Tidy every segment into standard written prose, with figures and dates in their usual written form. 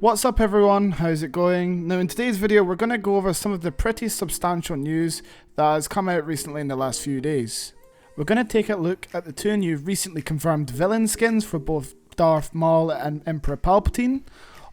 What's up everyone, how's it going? Now in today's video we're going to go over some of the pretty substantial news that has come out recently in the last few days. We're going to take a look at the two new recently confirmed villain skins for both Darth Maul and Emperor Palpatine,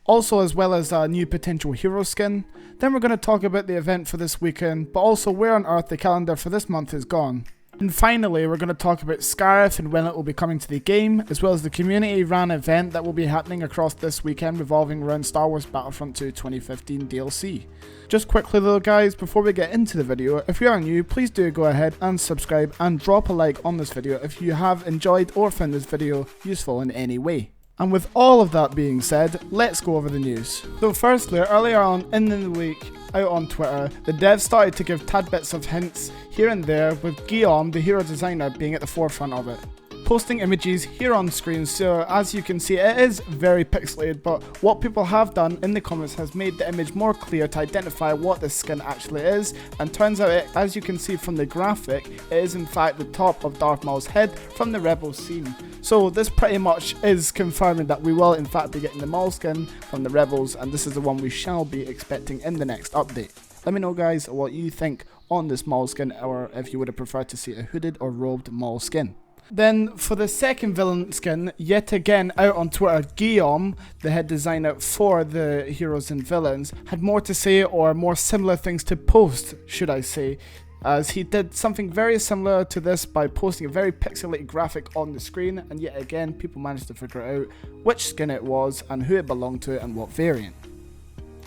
also as well as a new potential hero skin. Then we're going to talk about the event for this weekend, but also where on earth the calendar for this month is gone. And finally, we're going to talk about Scarif and when it will be coming to the game, as well as the community ran event that will be happening across this weekend revolving around Star Wars Battlefront 2 2015 DLC. Just quickly though guys, before we get into the video, if you are new, please do go ahead and subscribe and drop a like on this video if you have enjoyed or found this video useful in any way. And with all of that being said, let's go over the news. So firstly, earlier on in the week, out on Twitter, the devs started to give tad bits of hints here and there, with Guillaume, the hero designer, being at the forefront of it, posting images here on screen. So as you can see, it is very pixelated, but what people have done in the comments has made the image more clear to identify what this skin actually is, and turns out as you can see from the graphic, it is in fact the top of Darth Maul's head from the Rebels scene. So this pretty much is confirming that we will in fact be getting the Maul skin from the Rebels, and this is the one we shall be expecting in the next update. Let me know guys what you think on this Maul skin, or if you would have preferred to see a hooded or robed Maul skin. Then for the second villain skin, yet again out on Twitter, Guillaume, the head designer for the heroes and villains, had more to say, or more similar things to post, should I say, as he did something very similar to this by posting a very pixelated graphic on the screen, and yet again people managed to figure out which skin it was and who it belonged to and what variant.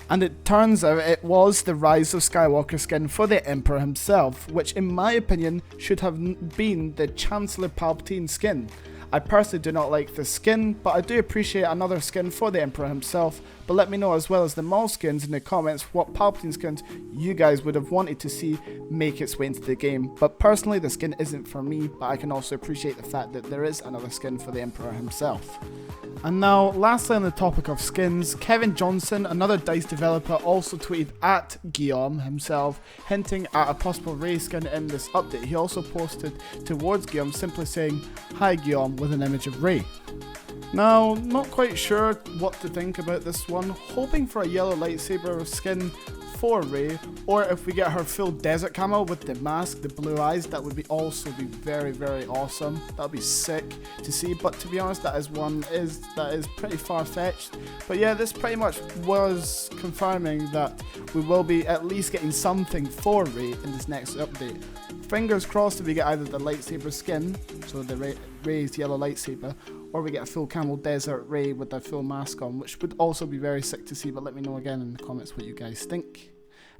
And it turns out it was the Rise of Skywalker skin for the Emperor himself, which in my opinion should have been the Chancellor Palpatine skin. I personally do not like this skin, but I do appreciate another skin for the Emperor himself. But let me know, as well as the Maul skins, in the comments what Palpatine skins you guys would have wanted to see make its way into the game. But personally the skin isn't for me, but I can also appreciate the fact that there is another skin for the Emperor himself. And now, lastly on the topic of skins, Kevin Johnson, another DICE developer, also tweeted at Guillaume himself, hinting at a possible Rey skin in this update. He also posted towards Guillaume simply saying, "Hi Guillaume," with an image of Rey. Now, not quite sure what to think about this one, hoping for a yellow lightsaber skin for Rey, or if we get her full desert camo with the mask, the blue eyes, that would also be very, very awesome. That would be sick to see, but to be honest, that is pretty far-fetched. But yeah, this pretty much was confirming that we will be at least getting something for Rey in this next update. Fingers crossed if we get either the lightsaber skin, so the Rey's yellow lightsaber, or we get a full camo desert Rey with a full mask on, which would also be very sick to see. But let me know again in the comments what you guys think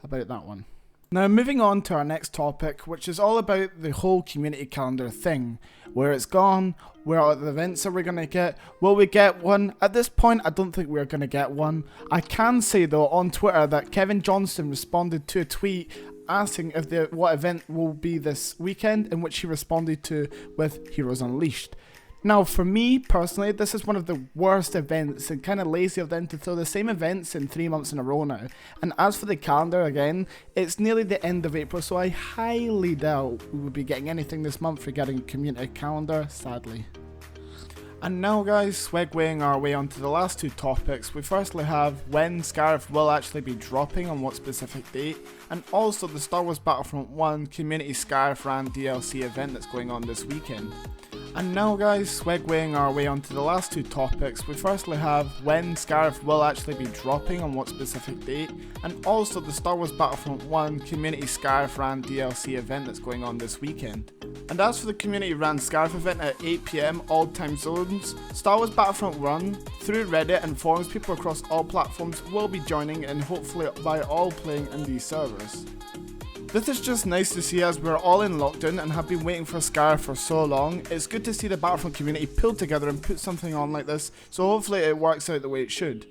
about that one. Now moving on to our next topic, which is all about the whole community calendar thing. Where it's gone, where other events are we going to get, will we get one? At this point I don't think we're going to get one. I can say though on Twitter that Kevin Johnson responded to a tweet asking if what event will be this weekend, in which he responded to with Heroes Unleashed. Now for me personally, this is one of the worst events, and kind of lazy of them to throw the same events in 3 months in a row now. And as for the calendar again, it's nearly the end of April, so I highly doubt we will be getting anything this month regarding community calendar, sadly. And now guys, segueing our way onto the last two topics, we firstly have when Scarif will actually be dropping, on what specific date, and also the Star Wars Battlefront 1 Community Scarif Ran DLC event that's going on this weekend. And now guys, segueing our way onto the last two topics, we firstly have when Scarif will actually be dropping, on what specific date, and also the Star Wars Battlefront 1 Community Scarif Ran DLC event that's going on this weekend. And as for the Community Ran Scarif event at 8 PM all time zones, Star Wars Battlefront 1, through Reddit and forums, people across all platforms will be joining, and hopefully by all playing in these servers. This is just nice to see, as we're all in lockdown and have been waiting for Scarif for so long. It's good to see the Battlefront community pull together and put something on like this, so hopefully it works out the way it should.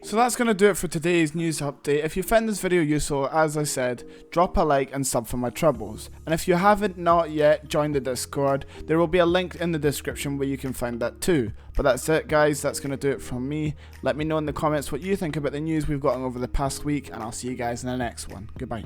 So that's going to do it for today's news update. If you found this video useful, as I said, drop a like and sub for my troubles. And if you haven't not yet joined the Discord, there will be a link in the description where you can find that too. But that's it guys, that's going to do it from me. Let me know in the comments what you think about the news we've gotten over the past week, and I'll see you guys in the next one. Goodbye.